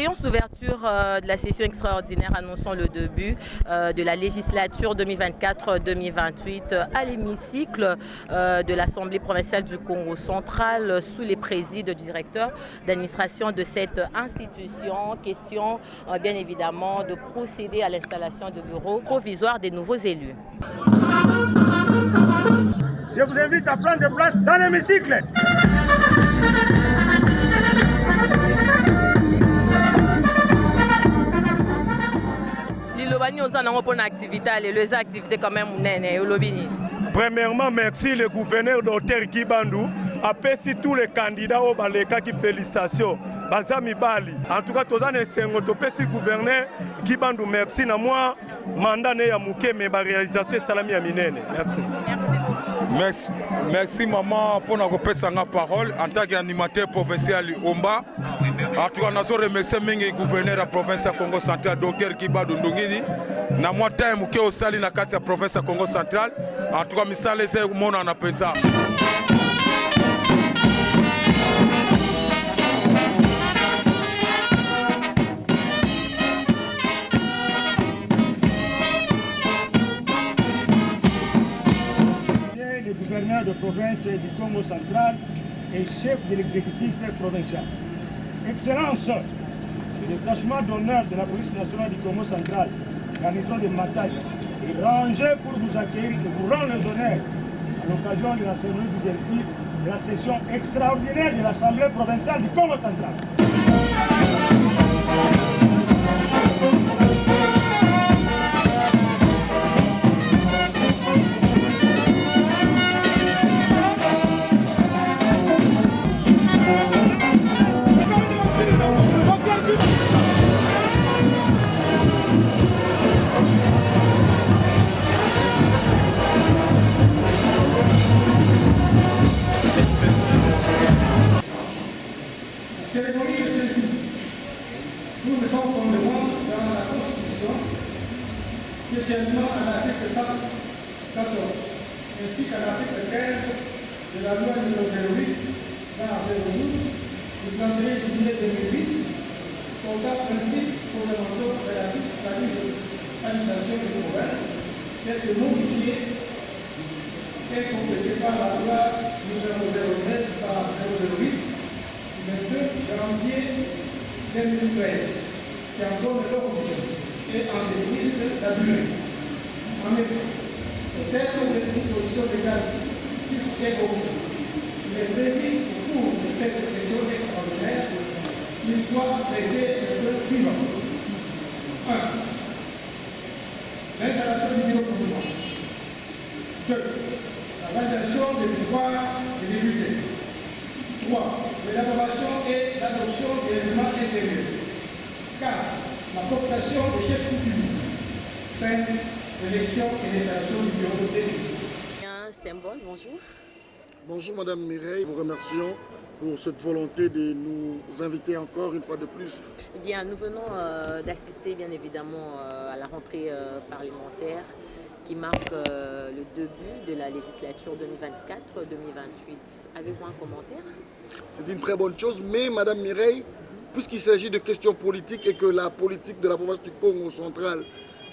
séance d'ouverture de la session extraordinaire annonçant le début de la législature 2024-2028 à l'hémicycle de l'Assemblée provinciale du Congo central sous les présides du directeur d'administration de cette institution. Question bien évidemment de procéder à l'installation de bureaux provisoires des nouveaux élus. Je vous invite à prendre place dans l'hémicycle. Premièrement, merci le gouverneur Dr Kibandou. Après, si tous les candidats au Baleka qui félicitations. Bazami Bali. En tout cas, tous les si gouverneur Kibandou, merci. Na moi, mandat ne yamuke mais ba réalisation salami ya minene. Merci. Merci maman pour nous repasser la parole en tant qu'animateur provincial Omba. En tout cas, nous remercions le gouverneur de la province Congo central, Dr Kibandou Ndongini. Na moi, time au sali na kati ya province Congo central. En tout cas, misale c'est mon en apenza. Gouverneur de province du Congo central et chef de l'exécutif provincial. Excellence, le détachement d'honneur de la police nationale du Congo central, garnison de Mataï, est rangé pour vous accueillir et vous rendre les honneurs à l'occasion de la cérémonie du directif de la session extraordinaire de l'Assemblée provinciale du Congo central. Spécialement à l'article 114, ainsi qu'à l'article 15 de la loi numéro 08, 012, du 31 juillet 2008, portant principes fondamentaux relatifs à la libre administration de province, tels que modifiés et complétés par la loi numéro 09 par 008, du 22 janvier 2013, qui en donne l'origine et en définissent la durée. En effet, au terme des dispositions légales fixes et objectives, il est prévu au cours de cette session extraordinaire qu'il soit traité le point suivant. 1. L'installation du bureau provisoire. 2. La validation des pouvoirs des députés. 3. L'élaboration et l'adoption des règlements intérieurs. 4. La cooptation des chefs coutumiers. 5. L'élection et l'installation du bureau de députés. Symbole, bonjour. Bonjour Madame Mireille, nous vous remercions pour cette volonté de nous inviter encore une fois de plus. Eh bien, nous venons d'assister bien évidemment à la rentrée parlementaire qui marque le début de la législature 2024-2028. Avez-vous un commentaire? C'est une très bonne chose, mais Madame Mireille, puisqu'il s'agit de questions politiques et que la politique de la province du Congo central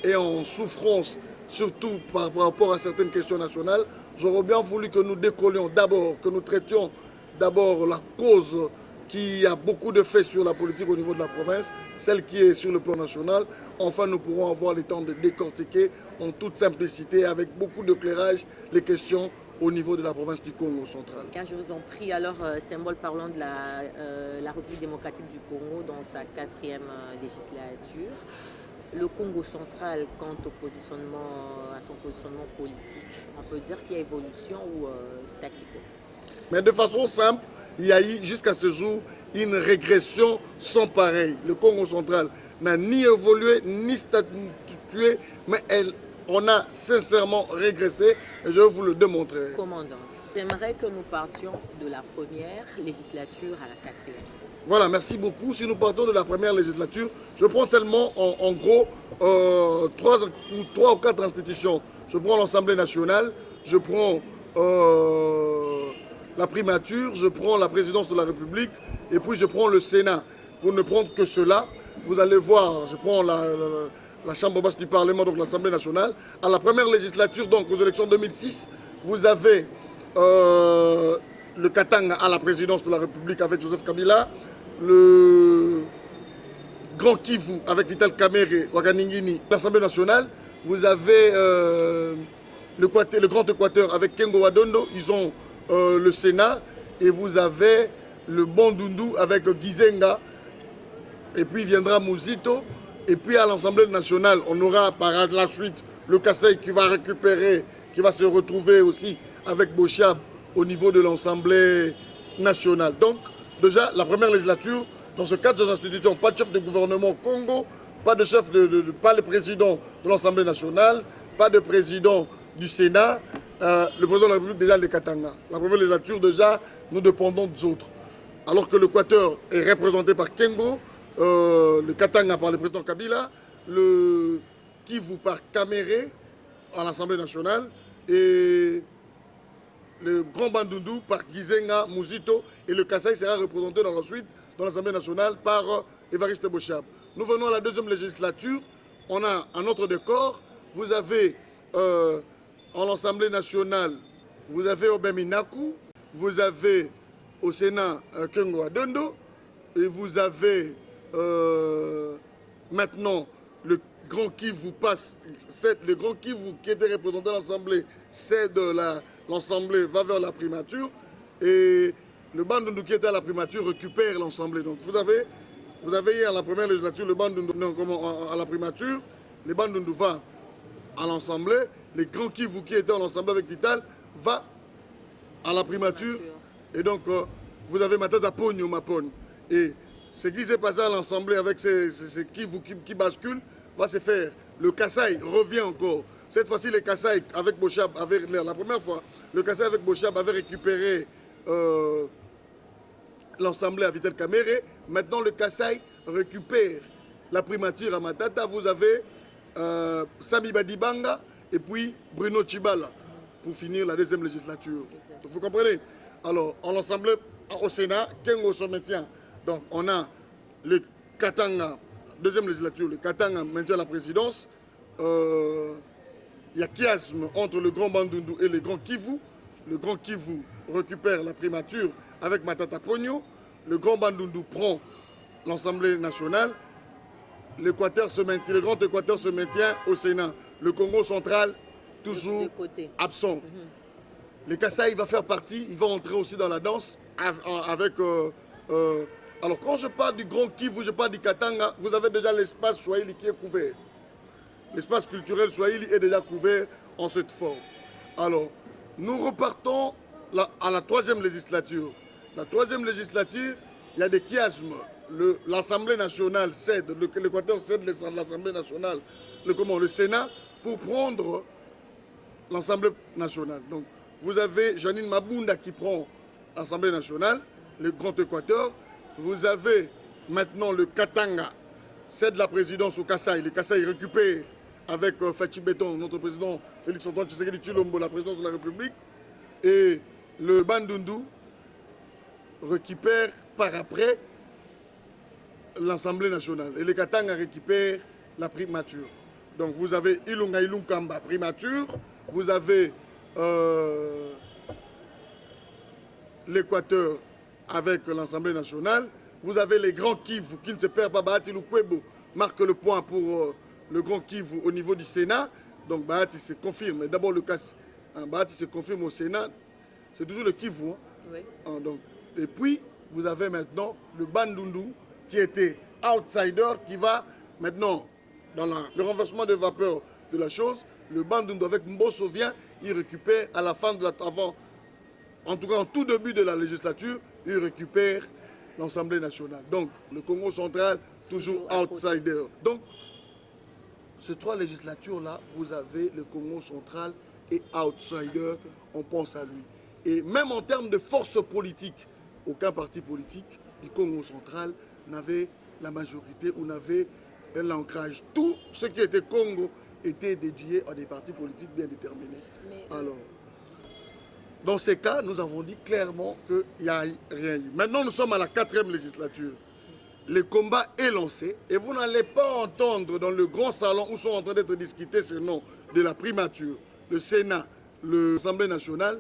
est en souffrance, surtout par rapport à certaines questions nationales, j'aurais bien voulu que nous décollions d'abord, que nous traitions d'abord la cause qui a beaucoup de faits sur la politique au niveau de la province, celle qui est sur le plan national. Enfin, nous pourrons avoir le temps de décortiquer en toute simplicité, avec beaucoup d'éclairage, les questions au niveau de la province du Congo central. Je vous en prie. Alors, symbole parlant de la République démocratique du Congo dans sa 4e législature. Le Congo central, quant au à son positionnement politique, on peut dire qu'il y a évolution ou statico? Mais de façon simple, il y a eu jusqu'à ce jour une régression sans pareil. Le Congo central n'a ni évolué ni statué, mais on a sincèrement régressé et je vais vous le démontrer. Commandant, j'aimerais que nous partions de la première législature à la 4e. Voilà, merci beaucoup. Si nous partons de la première législature, je prends seulement en gros 3 ou 4 institutions. Je prends l'Assemblée nationale, je prends la primature, je prends la présidence de la République et puis je prends le Sénat. Pour ne prendre que cela, vous allez voir, je prends la Chambre basse du Parlement, donc l'Assemblée nationale. À la première législature, donc aux élections 2006, vous avez le Katanga à la présidence de la République avec Joseph Kabila, le Grand Kivu avec Vital Kamerhe, Waganingini, l'Assemblée nationale. Vous avez le Grand Équateur avec Kengo Wadondo, ils ont le Sénat. Et vous avez le Bandundu avec Gizenga. Et puis viendra Mouzito. Et puis à l'Assemblée nationale, on aura par la suite le Kassai qui va récupérer, qui va se retrouver aussi avec Bochab au niveau de l'Assemblée nationale. Donc déjà, la première législature, dans ce cadre des institutions, pas de chef de gouvernement Congo, pas de chef pas le président de l'Assemblée nationale, pas de président du Sénat, le président de la République déjà les Katanga. La première législature déjà, nous dépendons des autres. Alors que l'Équateur est représenté par Kengo, le Katanga par le président Kabila, le Kivu par Kamerhe à l'Assemblée nationale et le Grand Bandundu par Gizenga, Mouzito et le Kassai sera représenté dans la suite dans l'Assemblée nationale par Évariste Bochab. Nous venons à la deuxième législature, on a un autre décor. Vous avez en l'Assemblée nationale, vous avez Obeminaku, vous avez au Sénat Kengo Wadondo et vous avez maintenant le Grand Kivu passe, le Grand Kivu qui était représenté à l'Assemblée, c'est de l'Assemblée va vers la primature et le Bandundu qui était à la primature récupère l'Assemblée. Donc vous avez hier à la première législature le Bandundu à la primature, le Bandundu va à l'Assemblée, le Grand Kivu qui était à l'Assemblée avec Vital va à la primature. Et donc vous avez Matata Pogno Mapon. Et ce qui s'est passé à l'Assemblée avec ces Kivu qui basculent va se faire. Le Kassai revient encore. Cette fois-ci, le Kassai avec Bochab, la première fois, le Kassai avec Bochab avait récupéré l'Assemblée à Vital Kamerhe. Maintenant, le Kassai récupère la primature à Matata. Vous avez Sami Badibanga et puis Bruno Tshibala pour finir la deuxième législature. Donc, vous comprenez? Alors, en l'Assemblée, au Sénat, Kengo se maintient. Donc, on a le Katanga, deuxième législature, le Katanga maintient la présidence. Il y a chiasme entre le Grand Bandundu et le Grand Kivu. Le Grand Kivu récupère la primature avec Matata Pogno. Le Grand Bandundu prend l'Assemblée nationale. Le Grand Équateur se maintient au Sénat. Le Congo central, toujours absent. Le Kassai va faire partie, il va entrer aussi dans la danse avec... alors quand je parle du Grand Kivu, je parle du Katanga, vous avez déjà l'espace Swahili qui est couvert. L'espace culturel Swahili est déjà couvert en cette forme. Alors, nous repartons à la troisième législature. La troisième législature, il y a des chiasmes. L'Assemblée nationale cède, l'Équateur cède l'Assemblée nationale, le Sénat, pour prendre l'Assemblée nationale. Donc, vous avez Janine Mabunda qui prend l'Assemblée nationale, le Grand Équateur. Vous avez maintenant le Katanga, cède la présidence au Kassai. Le Kassai récupère avec Fachi Beton, notre président Félix-Antoine Tshisekedi Tshilombo, la présidence de la République. Et le Bandundu récupère par après l'Assemblée nationale. Et le Katanga récupère la primature. Donc vous avez Ilunga Ilunkamba, primature. Vous avez l'Équateur avec l'Assemblée nationale. Vous avez les grands Kivu qui ne se perdent pas. Bahati Lukwebo marque le point pour le Grand Kivu au niveau du Sénat. Donc Bahati se confirme. D'abord le cas, Bahati se confirme au Sénat. C'est toujours le Kivu. Hein. Oui. Donc, et puis vous avez maintenant le Bandundu qui était outsider qui va maintenant dans le renversement de vapeur de la chose. Le Bandundu avec Mbosso vient, il récupère à la fin de en tout cas en tout début de la législature, il récupère l'Assemblée nationale. Donc le Congo central, toujours outsider. Donc ces trois législatures-là, vous avez le Congo central et outsider, on pense à lui. Et même en termes de force politique, aucun parti politique du Congo central n'avait la majorité ou n'avait un ancrage. Tout ce qui était Congo était dédié à des partis politiques bien déterminés. Alors, dans ces cas, nous avons dit clairement qu'il n'y a rien eu. Maintenant, nous sommes à la 4e législature. le combat est lancé et vous n'allez pas entendre dans le grand salon où sont en train d'être discutés ce nom de la primature, le Sénat, l'Assemblée nationale,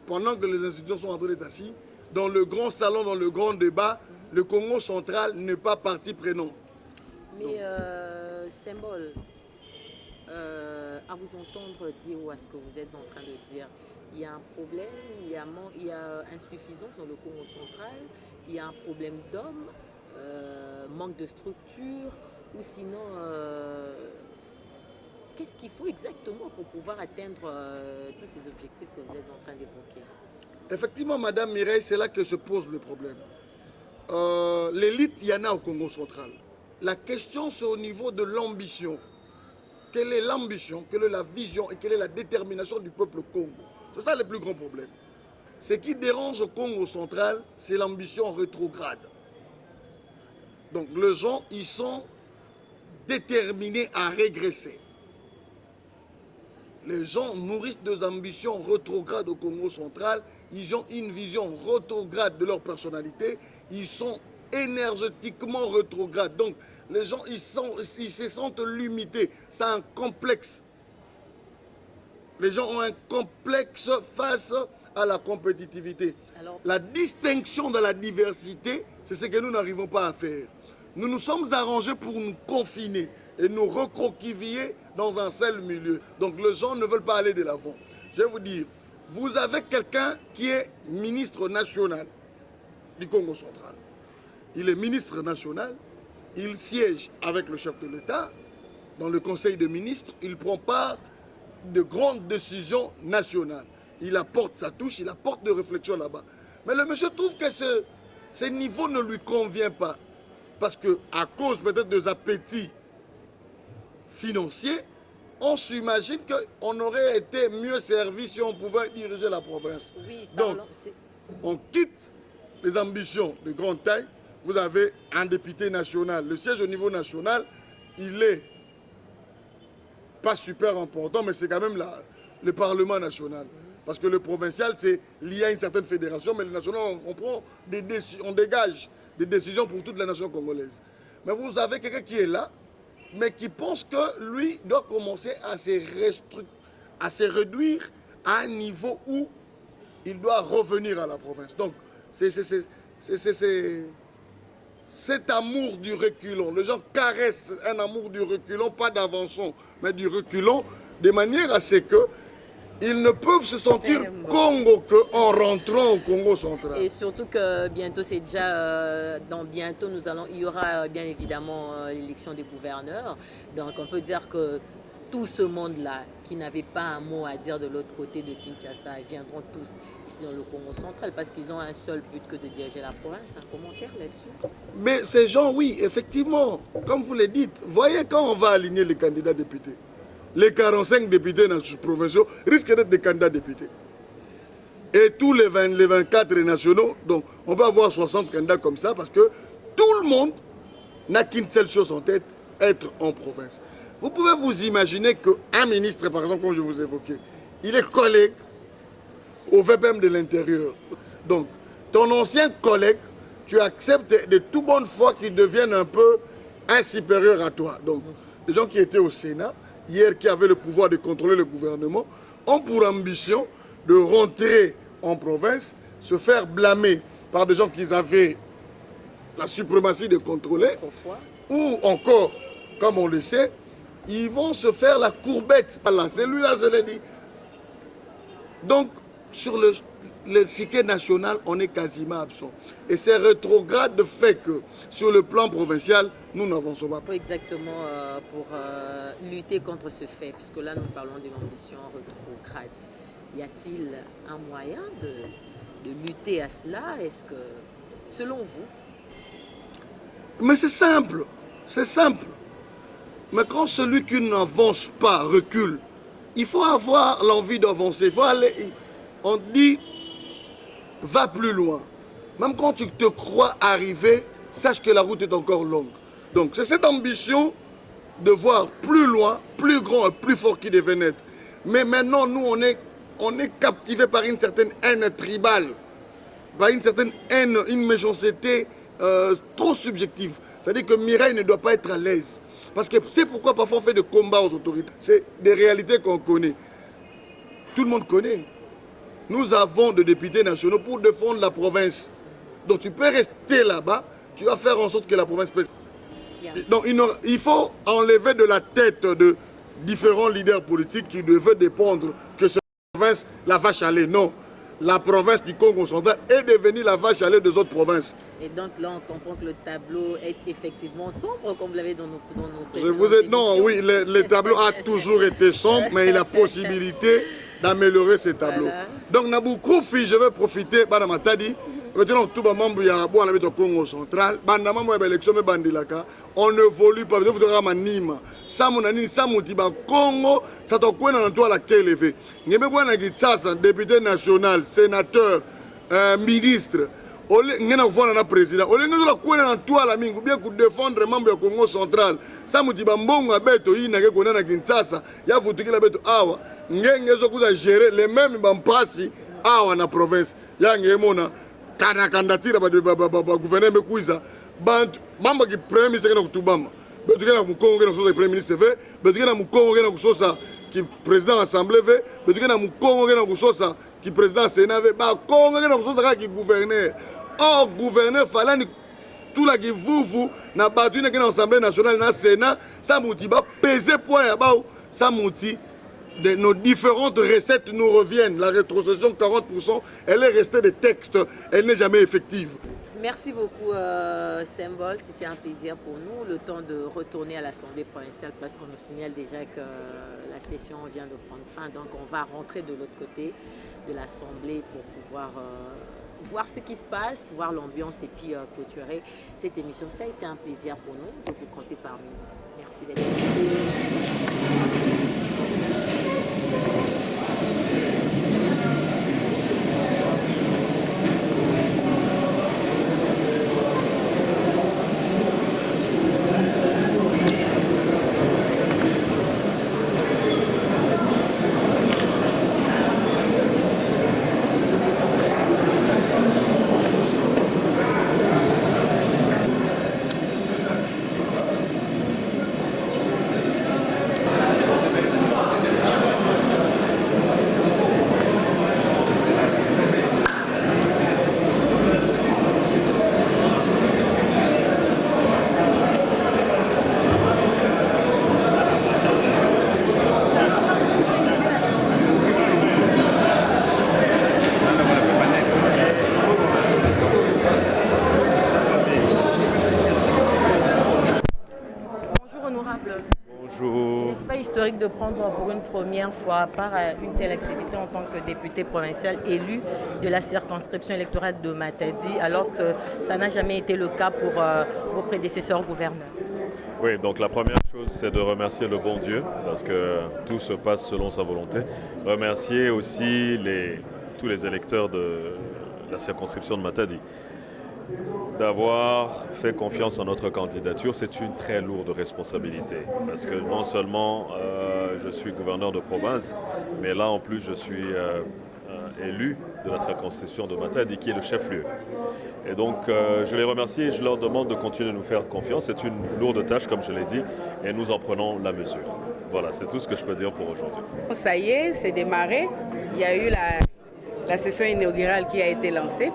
pendant que les institutions sont en train d'être assises, dans le grand salon, dans le grand débat, le Congo central n'est pas partie prenante. Mais symbole, à vous entendre dire ou à ce que vous êtes en train de dire, il y a un problème, il y a insuffisance dans le Congo central, il y a un problème d'hommes, manque de structure, ou sinon, qu'est-ce qu'il faut exactement pour pouvoir atteindre tous ces objectifs que vous êtes en train d'évoquer? Effectivement, Madame Mireille, c'est là que se pose le problème. L'élite, il y en a au Congo central. La question, c'est au niveau de l'ambition. Quelle est l'ambition, quelle est la vision et quelle est la détermination du peuple Congo? C'est ça le plus grand problème. Ce qui dérange au Congo central, c'est l'ambition rétrograde. Donc les gens, ils sont déterminés à régresser. Les gens nourrissent des ambitions rétrogrades au Congo central. Ils ont une vision rétrograde de leur personnalité. Ils sont énergétiquement rétrogrades. Donc les gens, ils se sentent limités. C'est un complexe. Les gens ont un complexe face à la compétitivité. Alors, la distinction de la diversité, c'est ce que nous n'arrivons pas à faire. Nous nous sommes arrangés pour nous confiner et nous recroqueviller dans un seul milieu. Donc les gens ne veulent pas aller de l'avant. Je vais vous dire, vous avez quelqu'un qui est ministre national du Congo central. Il est ministre national, il siège avec le chef de l'État dans le conseil des ministres, il prend part de grandes décisions nationales. Il apporte sa touche, il apporte de réflexions là-bas. Mais le monsieur trouve que ce niveau ne lui convient pas. Parce qu'à cause peut-être des appétits financiers, on s'imagine qu'on aurait été mieux servi si on pouvait diriger la province. Oui, donc, on quitte les ambitions de grande taille. Vous avez un député national. Le siège au niveau national, il est pas super important, mais c'est quand même le Parlement national. Parce que le provincial, c'est lié à une certaine fédération, mais le national, on dégage des décisions pour toute la nation congolaise. Mais vous avez quelqu'un qui est là, mais qui pense que lui doit commencer à se réduire à un niveau où il doit revenir à la province. Donc, c'est cet amour du reculon. Les gens caressent un amour du reculon, pas d'avançon, mais du reculon, de manière à ce que ils ne peuvent se sentir Congo qu'en rentrant au Congo central. Et surtout que bientôt, c'est déjà, dans bientôt, il y aura bien évidemment l'élection des gouverneurs. Donc on peut dire que tout ce monde-là, qui n'avait pas un mot à dire de l'autre côté de Kinshasa, ils viendront tous ici dans le Congo central parce qu'ils ont un seul but que de diriger la province. Un commentaire là-dessus? Mais ces gens, oui, effectivement, comme vous le dites, voyez quand on va aligner les candidats députés. Les 45 députés provinciaux risquent d'être des candidats députés. Et tous les 24 nationaux, donc on peut avoir 60 candidats comme ça parce que tout le monde n'a qu'une seule chose en tête, être en province. Vous pouvez vous imaginer qu'un ministre, par exemple, comme je vous évoquais, il est collègue au VPM de l'intérieur. Donc, ton ancien collègue, tu acceptes de toute bonne foi qu'il devienne un peu un supérieur à toi. Donc, les gens qui étaient au Sénat, hier, qui avaient le pouvoir de contrôler le gouvernement, ont pour ambition de rentrer en province, se faire blâmer par des gens qui avaient la suprématie de contrôler, ou encore, comme on le sait, ils vont se faire la courbette. Voilà, celui-là, je l'ai dit. Donc, sur le chiquet national, on est quasiment absent. Et c'est rétrograde de fait que, sur le plan provincial, nous n'avançons pas. Exactement pour lutter contre ce fait, puisque là, nous parlons d'une ambition rétrograde. Y a-t-il un moyen de lutter à cela? Est-ce que, selon vous? Mais c'est simple, c'est simple. Mais quand celui qui n'avance pas recule, il faut avoir l'envie d'avancer. Il faut aller, on dit, va plus loin. Même quand tu te crois arriver, sache que la route est encore longue. Donc c'est cette ambition de voir plus loin, plus grand et plus fort qui devait naître. Mais maintenant, nous, on est captivés par une certaine haine tribale, par une certaine haine, une méchanceté trop subjective. C'est-à-dire que Mireille ne doit pas être à l'aise. Parce que c'est pourquoi parfois on fait des combats aux autorités. C'est des réalités qu'on connaît. Tout le monde connaît. Nous avons des députés nationaux pour défendre la province. Donc tu peux rester là-bas, tu vas faire en sorte que la province puisse... Donc il faut enlever de la tête de différents leaders politiques qui devaient dépendre que cette province, la vache à lait. Non, la province du Congo central est devenue la vache à lait des autres provinces. Et donc là, on comprend que le tableau est effectivement sombre, comme vous l'avez dans nos Je vous ai... Non, oui, le tableau a toujours été sombre, mais il y a la possibilité d'améliorer ce tableau. Voilà. Donc, Nabou-Koufi, je vais profiter, Madame Matadi, maintenant, tout le monde est au Congo central, on ne volue pas, vous devez Nîmes. Ça, mon ami, ça, mon tiba Congo, ça t'a quoi dans toi la élevé. Député national, sénateur, ministre, président, bien pour défendre les membres du Congo central. Ça me dit Bambongo Abeto, il n'a qu'à Kinshasa, il y a foutu la bête awa, n'a gérer les mêmes Bampasi, awa na province. Yang Yemona, Kana candidature gouverneur Mekouiza, Bamba qui premier ministre na Kutubama. Betuke na Mukongo na kusosa premier ministre ve, betuke na Mukongo na kusosa qui président assemblée ve, betuke na Mukongo na kusosa qui président Sénat ve, ba Kongo na kusosa qui gouverneur. Or, gouverneur, fallait tout la qui vous n'a pas une assemblée nationale, dans le Sénat, ça mouti, peser point, ça mouti, nos différentes recettes nous reviennent. La rétrocession 40%, elle est restée des textes, elle n'est jamais effective. Merci beaucoup, Symbole. C'était un plaisir pour nous. Le temps de retourner à l'Assemblée provinciale parce qu'on nous signale déjà que la session vient de prendre fin. Donc, on va rentrer de l'autre côté de l'Assemblée pour pouvoir... voir ce qui se passe, voir l'ambiance et puis clôturer cette émission. Ça a été un plaisir pour nous de vous compter parmi nous. Merci d'être là. Historique de prendre pour une première fois part à une telle activité en tant que député provincial élu de la circonscription électorale de Matadi, alors que ça n'a jamais été le cas pour vos prédécesseurs gouverneurs. Oui, donc la première chose, c'est de remercier le bon Dieu, parce que tout se passe selon sa volonté. Remercier aussi tous les électeurs de la circonscription de Matadi. D'avoir fait confiance en notre candidature, c'est une très lourde responsabilité. Parce que non seulement je suis gouverneur de province, mais là en plus je suis élu de la circonscription de Matadi, qui est le chef-lieu. Et donc je les remercie et je leur demande de continuer de nous faire confiance. C'est une lourde tâche, comme je l'ai dit, et nous en prenons la mesure. Voilà, c'est tout ce que je peux dire pour aujourd'hui. Ça y est, c'est démarré. Il y a eu la session inaugurale qui a été lancée.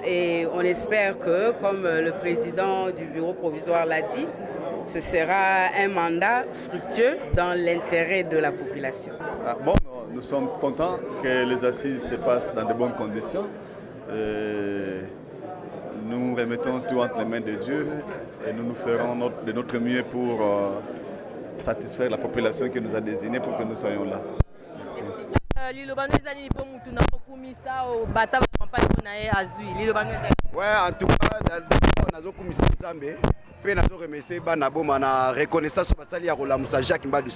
Et on espère que, comme le président du bureau provisoire l'a dit, ce sera un mandat fructueux dans l'intérêt de la population. Bon, nous sommes contents que les assises se passent dans de bonnes conditions. Nous remettons tout entre les mains de Dieu et nous ferons de notre mieux pour satisfaire la population qui nous a désignés pour que nous soyons là. Merci. Ouais, en tout cas, nous avons remercié la reconnaissance de Jacques Mbadou.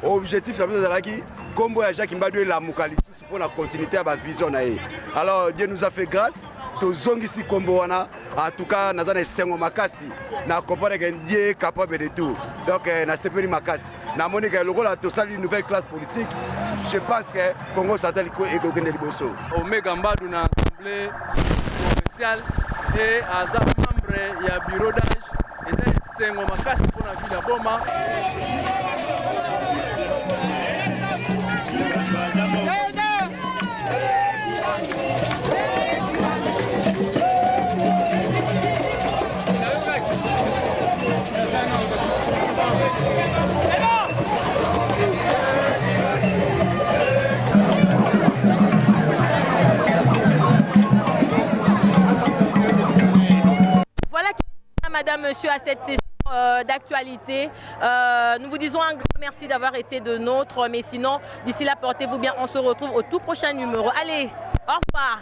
L'objectif, c'est combo Jacques Mbadou et la Moukalissus pour la continuité de la vision. Alors, Dieu nous a fait grâce. Ici, combo, en tout cas, nous avons 5 makasi. Nous avons Dieu capable de tout. Donc, nous avons fait makasi. Nous avons fait une nouvelle classe politique. Je pense que le Congo central est gagné le bosso. Omega Mbadou dans l'Assemblée provinciale et à il y a bureau d'âge. Et ça, c'est un makasi pour la ville à Boma. Madame, monsieur, à cette session d'actualité. Nous vous disons un grand merci d'avoir été de nôtres. Mais sinon, d'ici là, portez-vous bien. On se retrouve au tout prochain numéro. Allez, au revoir.